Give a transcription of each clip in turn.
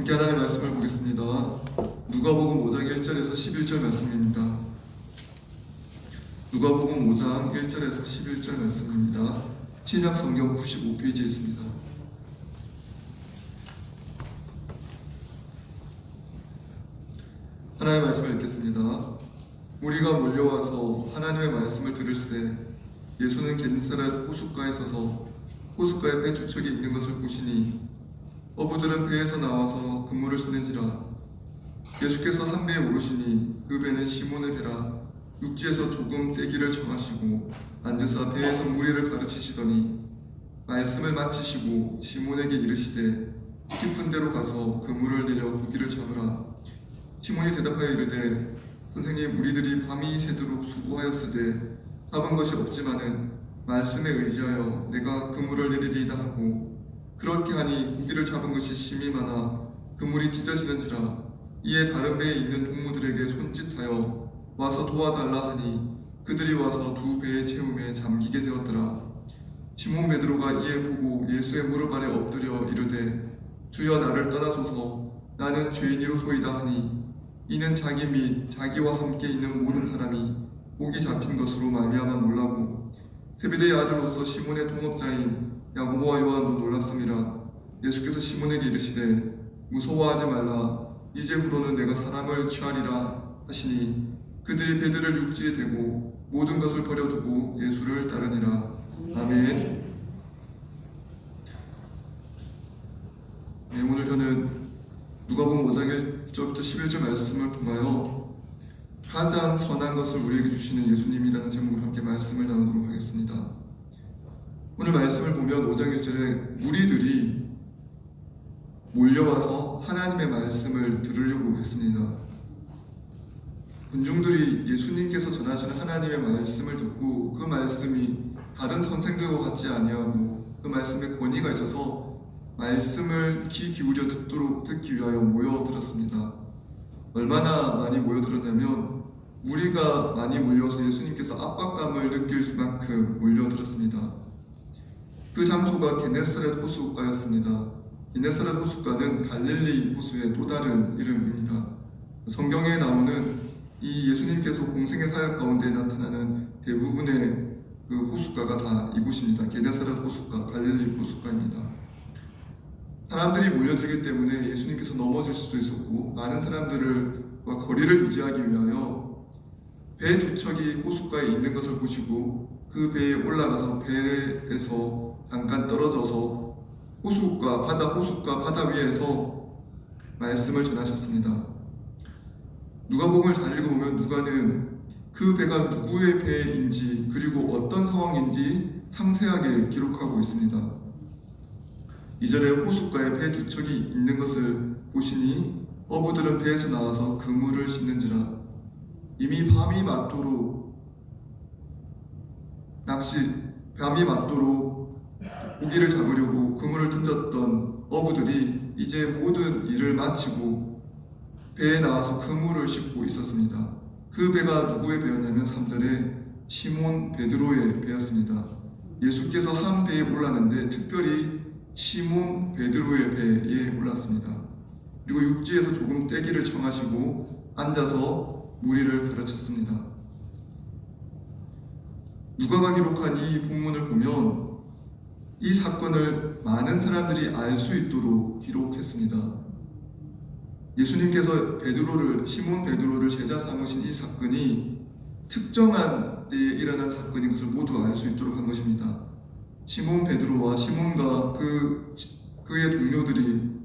함께 하나님의 말씀을 보겠습니다. 누가복음 5장 1절에서 11절 말씀입니다. 누가복음 5장 1절에서 11절 말씀입니다. 신약성경 95페이지에 있습니다. 하나님의 말씀을 읽겠습니다. 무리가 몰려와서 하나님의 말씀을 들을새 예수는 겟네사렛 호숫가에 서서 호숫가에 배 두 척이 있는 것을 보시니 어부들은 배에서 나와서 그물을 싣는지라. 예수께서 한 배에 오르시니 그 배는 시몬의 배라. 육지에서 조금 떼기를 정하시고 앉으사 배에서 무리를 가르치시더니 말씀을 마치시고 시몬에게 이르시되 깊은 데로 가서 그물을 내려 고기를 잡으라. 시몬이 대답하여 이르되 선생님, 우리들이 밤이 새도록 수고하였으되 잡은 것이 없지만은 말씀에 의지하여 내가 그물을 내리리이다 하고, 그렇게 하니 고기를 잡은 것이 심히 많아 그물이 찢어지는지라. 이에 다른 배에 있는 동무들에게 손짓하여 와서 도와달라 하니 그들이 와서 두 배의 채움에 잠기게 되었더라. 시몬 베드로가 이에 보고 예수의 무릎 아래 엎드려 이르되 주여, 나를 떠나소서, 나는 죄인이로소이다 하니, 이는 자기 및 자기와 함께 있는 모든 사람이 목이 잡힌 것으로 말미암아 놀라고 세베대의 아들로서 시몬의 동업자인 야고보와 요한도 놀랐음이라. 예수께서 시몬에게 이르시되 무서워하지 말라. 이제후로는 내가 사람을 취하리라 하시니 그들이 배들을 육지에 대고 모든 것을 버려두고 예수를 따르니라. 아멘. 네, 오늘 저는 누가복음 5장 1절부터 11절 말씀을 통하여 가장 선한 것을 우리에게 주시는 예수님이라는 제목으로 함께 말씀을 나누도록 하겠습니다. 오늘 말씀을 보면 5장 1절에 무리들이 몰려와서 하나님의 말씀을 들으려고 했습니다. 군중들이 예수님께서 전하시는 하나님의 말씀을 듣고 그 말씀이 다른 선생들과 같지 아니하고 그 말씀에 권위가 있어서 말씀을 귀 기울여 듣기 위하여 모여들었습니다. 얼마나 많이 모여들었냐면 무리가 많이 몰려서 예수님께서 압박감을 느낄 만큼 몰려들었습니다. 그 장소가 겟네사렛 호숫가였습니다. 겟네사렛 호숫가는 갈릴리 호수의 또 다른 이름입니다. 성경에 나오는 이 예수님께서 공생의 사역 가운데 나타나는 대부분의 그 호숫가가 다 이곳입니다. 겟네사렛 호숫가, 갈릴리 호숫가입니다. 사람들이 몰려들기 때문에 예수님께서 넘어질 수도 있었고, 많은 사람들과 거리를 유지하기 위하여 배 두 척이 호숫가에 있는 것을 보시고 그 배에 올라가서 배에서 잠깐 떨어져서 호숫가 바다 위에서 말씀을 전하셨습니다. 누가복음을 잘 읽어보면 누가는 그 배가 누구의 배인지 그리고 어떤 상황인지 상세하게 기록하고 있습니다. 2절에 호숫가에 배 두 척이 있는 것을 보시니 어부들은 배에서 나와서 그물을 싣는지라. 이미 밤이 맞도록 고기를 잡으려고 그물을 던졌던 어부들이 이제 모든 일을 마치고 배에 나와서 그물을 싣고 있었습니다. 그 배가 누구의 배였냐면 3절에 시몬 베드로의 배였습니다. 예수께서 한 배에 올랐는데 특별히 시몬 베드로의 배에 올랐습니다. 그리고 육지에서 조금 떼기를 청하시고 앉아서 무리를 가르쳤습니다. 누가가 기록한 이 본문을 보면 이 사건을 많은 사람들이 알 수 있도록 기록했습니다. 예수님께서 시몬 베드로를 제자 삼으신 이 사건이 특정한 때에 일어난 사건인 것을 모두 알 수 있도록 한 것입니다. 시몬 베드로와 시몬과 그의 동료들이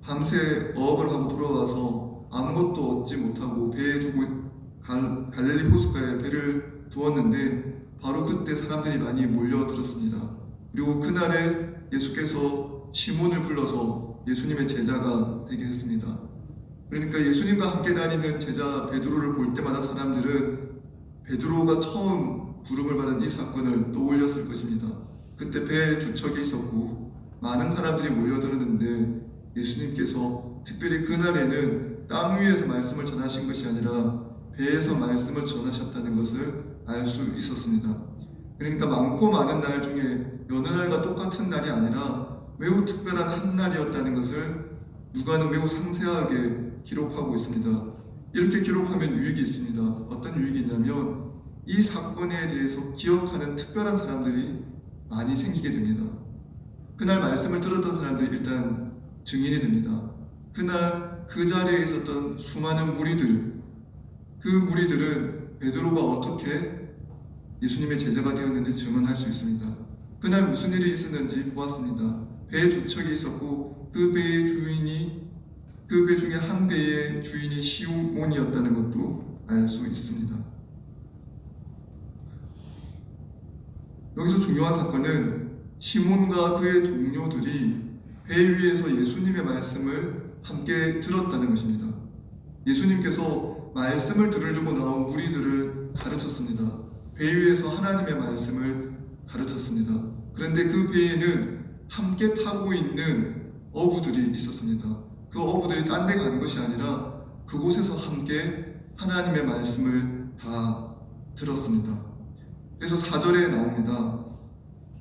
밤새 어업을 하고 돌아와서 아무것도 얻지 못하고 배에 두고 갈릴리 호숫가에 배를 두었는데 바로 그때 사람들이 많이 몰려들었습니다. 그리고 그날에 예수께서 시몬을 불러서 예수님의 제자가 되게 했습니다. 그러니까 예수님과 함께 다니는 제자 베드로를 볼 때마다 사람들은 베드로가 처음 부름을 받은 이 사건을 떠올렸을 것입니다. 그때 배에 두 척이 있었고 많은 사람들이 몰려들었는데 예수님께서 특별히 그날에는 땅 위에서 말씀을 전하신 것이 아니라 배에서 말씀을 전하셨다는 것을 알 수 있었습니다. 그러니까 많고 많은 날 중에 여느 날과 똑같은 날이 아니라 매우 특별한 한 날이었다는 것을 누가는 매우 상세하게 기록하고 있습니다. 이렇게 기록하면 유익이 있습니다. 어떤 유익이 있냐면 이 사건에 대해서 기억하는 특별한 사람들이 많이 생기게 됩니다. 그날 말씀을 들었던 사람들이 일단 증인이 됩니다. 그날 그 자리에 있었던 수많은 무리들, 그 무리들은 베드로가 어떻게 예수님의 제자가 되었는지 증언할 수 있습니다. 그날 무슨 일이 있었는지 보았습니다. 배 두 척이 있었고 그 배 중에 한 배의 주인이 시몬이었다는 것도 알 수 있습니다. 여기서 중요한 사건은 시몬과 그의 동료들이 배 위에서 예수님의 말씀을 함께 들었다는 것입니다. 예수님께서 말씀을 들으려고 나온 무리들을 가르쳤습니다. 배 위에서 하나님의 말씀을 가르쳤습니다. 그런데 그 배에는 함께 타고 있는 어부들이 있었습니다. 그 어부들이 딴 데 간 것이 아니라 그곳에서 함께 하나님의 말씀을 다 들었습니다. 그래서 4절에 나옵니다.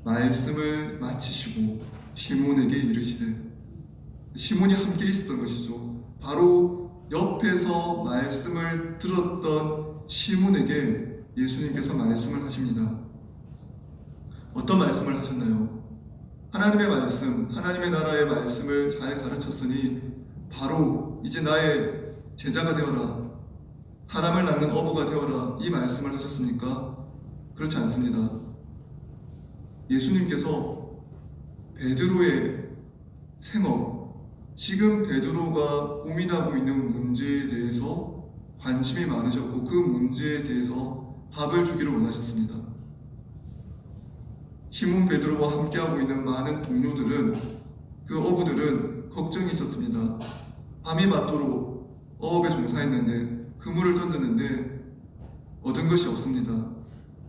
말씀을 마치시고 시몬에게 이르시되, 시몬이 함께 있었던 것이죠. 바로 옆에서 말씀을 들었던 시몬에게 예수님께서 말씀을 하십니다. 어떤 말씀을 하셨나요? 하나님의 말씀, 하나님의 나라의 말씀을 잘 가르쳤으니 바로 이제 나의 제자가 되어라, 사람을 낚는 어부가 되어라, 이 말씀을 하셨습니까? 그렇지 않습니다. 예수님께서 베드로의 생업, 지금 베드로가 고민하고 있는 문제에 대해서 관심이 많으셨고 그 문제에 대해서 답을 주기를 원하셨습니다. 시몬 베드로와 함께하고 있는 많은 동료들은, 그 어부들은 걱정이 있었습니다. 밤이 맞도록 어업에 종사했는데 그물을 던졌는데 얻은 것이 없습니다.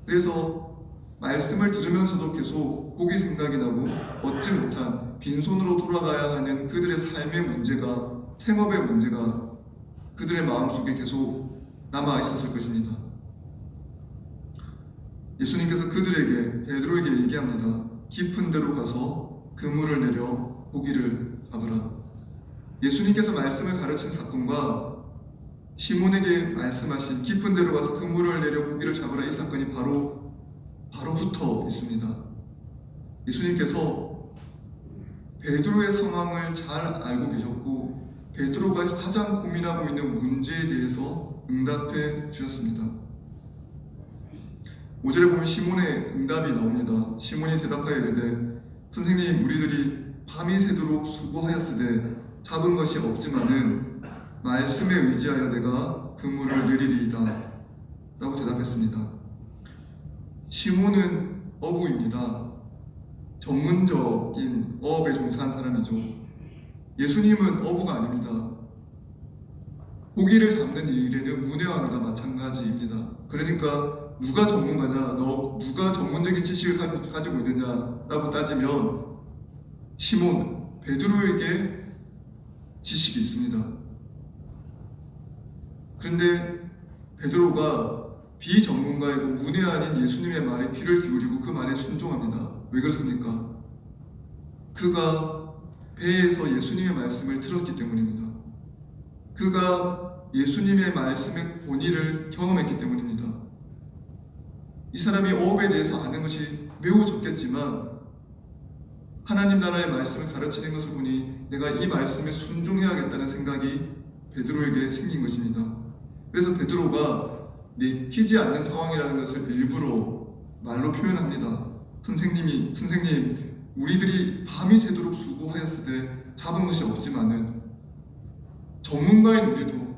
그래서 말씀을 들으면서도 계속 고기 생각이 나고 얻지 못한 빈손으로 돌아가야 하는 그들의 삶의 문제가, 생업의 문제가 그들의 마음속에 계속 남아 있었을 것입니다. 예수님께서 그들에게, 베드로에게 얘기합니다. 깊은 데로 가서 그물을 내려 고기를 잡으라. 예수님께서 말씀을 가르친 사건과 시몬에게 말씀하신 깊은 데로 가서 그물을 내려 고기를 잡으라, 이 사건이 바로 붙어 있습니다. 예수님께서 베드로의 상황을 잘 알고 계셨고 베드로가 가장 고민하고 있는 문제에 대해서 응답해 주셨습니다. 5절에 보면 시몬의 응답이 나옵니다. 시몬이 대답하여 이르되, 선생님, 우리들이 밤이 새도록 수고하였으되 잡은 것이 없지만은 말씀에 의지하여 내가 그물을 내리리이다 라고 대답했습니다. 시몬은 어부입니다. 전문적인 어업에 종사한 사람이죠. 예수님은 어부가 아닙니다. 고기를 잡는 일에는 문외한과 마찬가지입니다. 그러니까 누가 전문가냐, 누가 전문적인 지식을 가지고 있느냐라고 따지면 시몬, 베드로에게 지식이 있습니다. 그런데 베드로가 비전문가이고 문외한인 예수님의 말에 귀를 기울이고 그 말에 순종합니다. 왜 그렇습니까? 그가 배에서 예수님의 말씀을 들었기 때문입니다. 그가 예수님의 말씀의 권위를 경험했기 때문입니다. 이 사람이 어업에 대해서 아는 것이 매우 적겠지만 하나님 나라의 말씀을 가르치는 것을 보니 내가 이 말씀에 순종해야겠다는 생각이 베드로에게 생긴 것입니다. 그래서 베드로가 내키지 않는 상황이라는 것을 일부러 말로 표현합니다. 선생님, 우리들이 밤이 새도록 수고하였으되 잡은 것이 없지만은, 전문가인 우리도,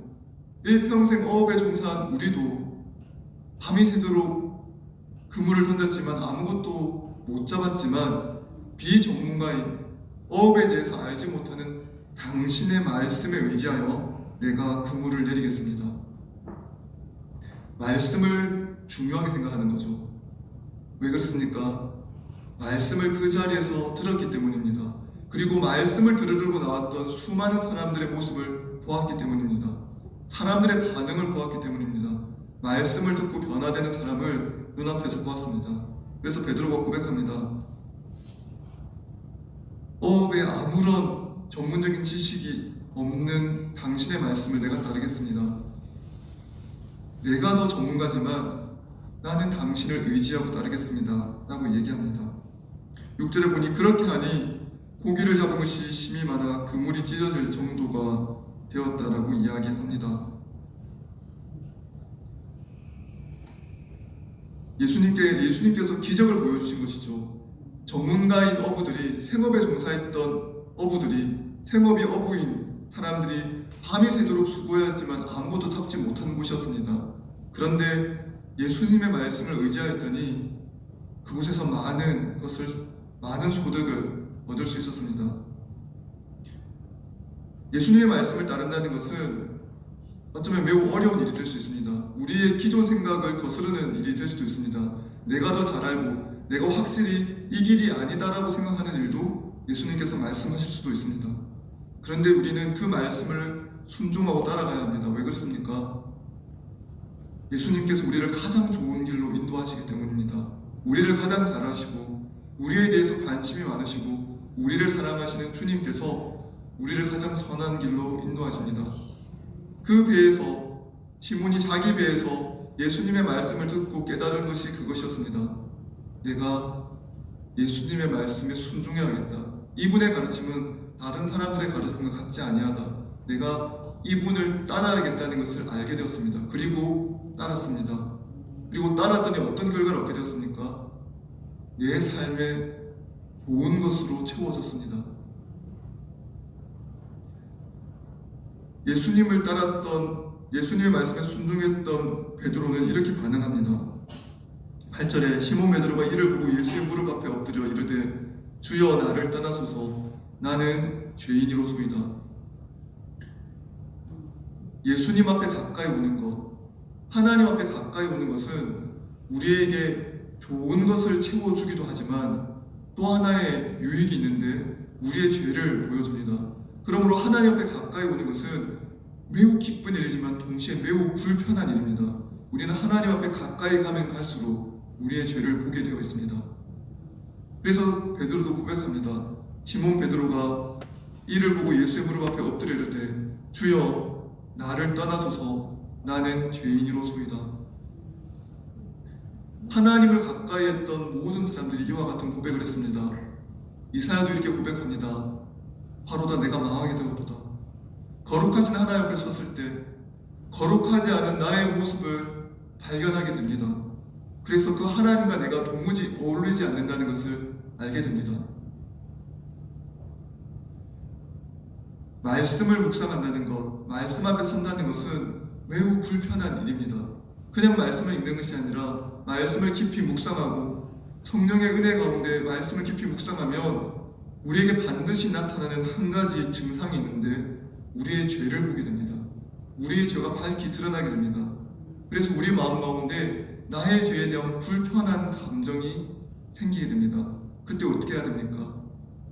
일평생 어업에 종사한 우리도 밤이 새도록 그물을 던졌지만 아무것도 못 잡았지만 비전문가인, 어업에 대해서 알지 못하는 당신의 말씀에 의지하여 내가 그물을 내리겠습니다. 말씀을 중요하게 생각하는 거죠. 왜 그렇습니까? 말씀을 그 자리에서 들었기 때문입니다. 그리고 말씀을 들으려고 나왔던 수많은 사람들의 모습을 보았기 때문입니다. 사람들의 반응을 보았기 때문입니다. 말씀을 듣고 변화되는 사람을 눈앞에서 보았습니다. 그래서 베드로가 고백합니다. 어업에 아무런 전문적인 지식이 없는 당신의 말씀을 내가 따르겠습니다. 내가 더 전문가지만 나는 당신을 의지하고 따르겠습니다 라고 얘기합니다. 6절에 보니 그렇게 하니 고기를 잡은 것이 심이 많아 그물이 찢어질 정도가 되었다라고 이야기합니다. 예수님께서 기적을 보여주신 것이죠. 전문가인 어부들이, 생업에 종사했던 어부들이, 생업이 어부인 사람들이 밤이 새도록 수고했지만 아무것도 잡지 못한 곳이었습니다. 그런데 예수님의 말씀을 의지하였더니 그곳에서 많은 소득을 얻을 수 있었습니다. 예수님의 말씀을 따른다는 것은 어쩌면 매우 어려운 일이 될 수 있습니다. 우리의 기존 생각을 거스르는 일이 될 수도 있습니다. 내가 더 잘 알고 내가 확실히 이 길이 아니다라고 생각하는 일도 예수님께서 말씀하실 수도 있습니다. 그런데 우리는 그 말씀을 순종하고 따라가야 합니다. 왜 그렇습니까? 예수님께서 우리를 가장 좋은 길로 인도하시기 때문입니다. 우리를 가장 잘 아시고 우리에 대해서 관심이 많으시고 우리를 사랑하시는 주님께서 우리를 가장 선한 길로 인도하십니다. 그 배에서 시몬이 자기 배에서 예수님의 말씀을 듣고 깨달은 것이 그것이었습니다. 내가 예수님의 말씀에 순종해야겠다. 이분의 가르침은 다른 사람들의 가르침과 같지 아니하다. 내가 이분을 따라야겠다는 것을 알게 되었습니다. 그리고 따랐습니다. 그리고 따랐더니 어떤 결과를 얻게 되었습니까? 내 삶에 좋은 것으로 채워졌습니다. 예수님을 따랐던, 예수님의 말씀에 순종했던 베드로는 이렇게 반응합니다. 8절에 시몬 베드로가 이를 보고 예수의 무릎 앞에 엎드려 이르되 주여 나를 떠나소서 나는 죄인이로소이다. 예수님 앞에 가까이 오는 것, 하나님 앞에 가까이 오는 것은 우리에게 좋은 것을 채워주기도 하지만 또 하나의 유익이 있는데 우리의 죄를 보여줍니다. 그러므로 하나님 앞에 가까이 오는 것은 매우 기쁜 일이지만 동시에 매우 불편한 일입니다. 우리는 하나님 앞에 가까이 가면 갈수록 우리의 죄를 보게 되어 있습니다. 그래서 베드로도 고백합니다. 시몬 베드로가 이를 보고 예수의 무릎 앞에 엎드려 이르되 주여 나를 떠나소서 나는 죄인이로소이다. 하나님을 가까이 했던 모든 사람들이 이와 같은 고백을 했습니다. 이사야도 이렇게 고백합니다. 바로다 내가 망하게 되었도다. 거룩하신 하나님 앞에 섰을 때 거룩하지 않은 나의 모습을 발견하게 됩니다. 그래서 그 하나님과 내가 도무지 어울리지 않는다는 것을 알게 됩니다. 말씀을 묵상한다는 것, 말씀 앞에 선다는 것은 매우 불편한 일입니다. 그냥 말씀을 읽는 것이 아니라 말씀을 깊이 묵상하고 성령의 은혜 가운데 말씀을 깊이 묵상하면 우리에게 반드시 나타나는 한 가지 증상이 있는데 우리의 죄를 보게 됩니다. 우리의 죄가 밝히 드러나게 됩니다. 그래서 우리 마음 가운데 나의 죄에 대한 불편한 감정이 생기게 됩니다. 그때 어떻게 해야 됩니까?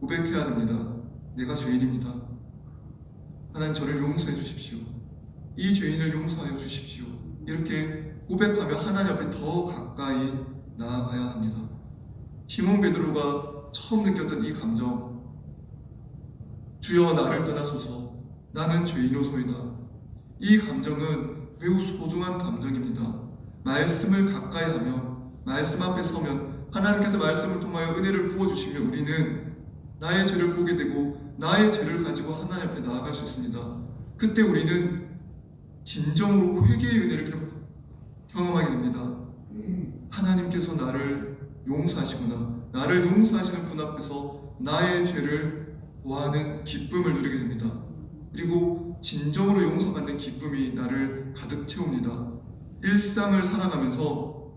고백해야 됩니다. 내가 죄인입니다. 하나님 저를 용서해 주십시오. 이 죄인을 용서하여 주십시오. 이렇게 고백하며 하나님 앞에 더 가까이 나아가야 합니다. 시몬 베드로가 처음 느꼈던 이 감정, 주여 나를 떠나소서 나는 죄인이로소이다. 이 감정은 매우 소중한 감정입니다. 말씀을 가까이 하면, 말씀 앞에 서면 하나님께서 말씀을 통하여 은혜를 부어주시면 우리는 나의 죄를 보게 되고 나의 죄를 가지고 하나님 앞에 나아갈 수 있습니다. 그때 우리는 진정으로 회개의 은혜를 경험하게 됩니다. 하나님께서 나를 용서하시구나. 나를 용서하시는 분 앞에서 나의 죄를 구하는 기쁨을 누리게 됩니다. 그리고 진정으로 용서받는 기쁨이 나를 가득 채웁니다. 일상을 살아가면서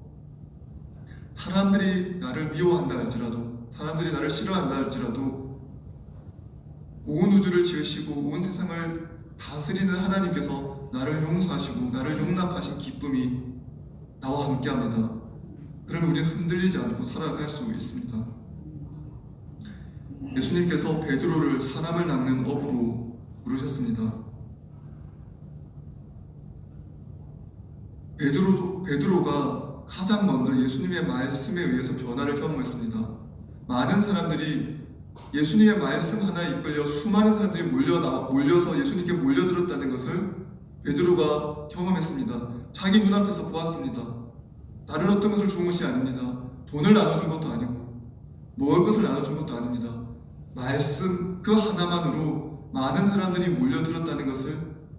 사람들이 나를 미워한다 할지라도, 사람들이 나를 싫어한다 할지라도 온 우주를 지으시고 온 세상을 다스리는 하나님께서 나를 용서하시고 나를 용납하신 기쁨이 나와 함께합니다. 그러면 우리는 흔들리지 않고 살아갈 수 있습니다. 예수님께서 베드로를 사람을 낚는 어부로 부르셨습니다. 베드로가 가장 먼저 예수님의 말씀에 의해서 변화를 경험했습니다. 많은 사람들이 예수님의 말씀 하나에 이끌려 수많은 사람들이 몰려서 예수님께 몰려들었다는 것을 베드로가 경험했습니다. 자기 눈앞에서 보았습니다. 다른 어떤 것을 준 것이 아닙니다. 돈을 나눠준 것도 아니고 먹을 것을 나눠준 것도 아닙니다. 말씀 그 하나만으로 많은 사람들이 몰려들었다는 것을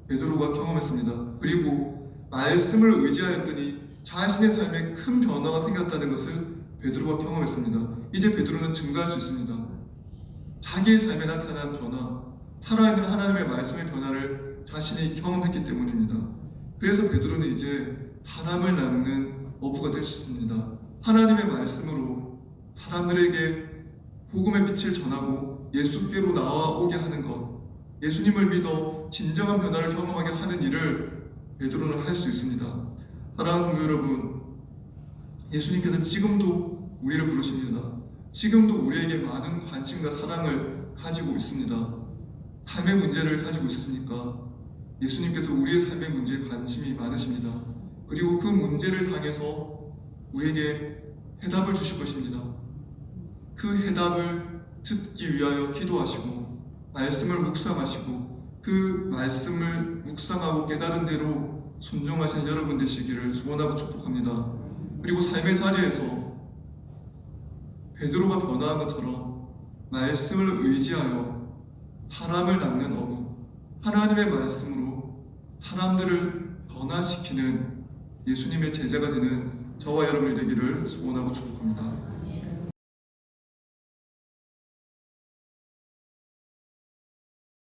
베드로가 경험했습니다. 그리고 말씀을 의지하였더니 자신의 삶에 큰 변화가 생겼다는 것을 베드로가 경험했습니다. 이제 베드로는 증거할 수 있습니다. 자기의 삶에 나타난 변화, 살아있는 하나님의 말씀의 변화를 자신이 경험했기 때문입니다. 그래서 베드로는 이제 사람을 낚는 어부가 될 수 있습니다. 하나님의 말씀으로 사람들에게 복음의 빛을 전하고 예수께로 나아오게 하는 것, 예수님을 믿어 진정한 변화를 경험하게 하는 일을 베드로는 할 수 있습니다. 사랑하는 성도 여러분, 예수님께서 지금도 우리를 부르십니다. 지금도 우리에게 많은 관심과 사랑을 가지고 있습니다. 삶의 문제를 가지고 있으십니까? 예수님께서 우리의 삶의 문제에 관심이 많으십니다. 그리고 그 문제를 향해서 우리에게 해답을 주실 것입니다. 그 해답을 듣기 위하여 기도하시고 말씀을 묵상하시고 그 말씀을 묵상하고 깨달은 대로 순종하시는 여러분 되시기를 소원하고 축복합니다. 그리고 삶의 자리에서 베드로가 변화한 것처럼 말씀을 의지하여 사람을 낚는 어부, 하나님의 말씀으로 사람들을 변화시키는 예수님의 제자가 되는 저와 여러분이 되기를 소원하고 축복합니다.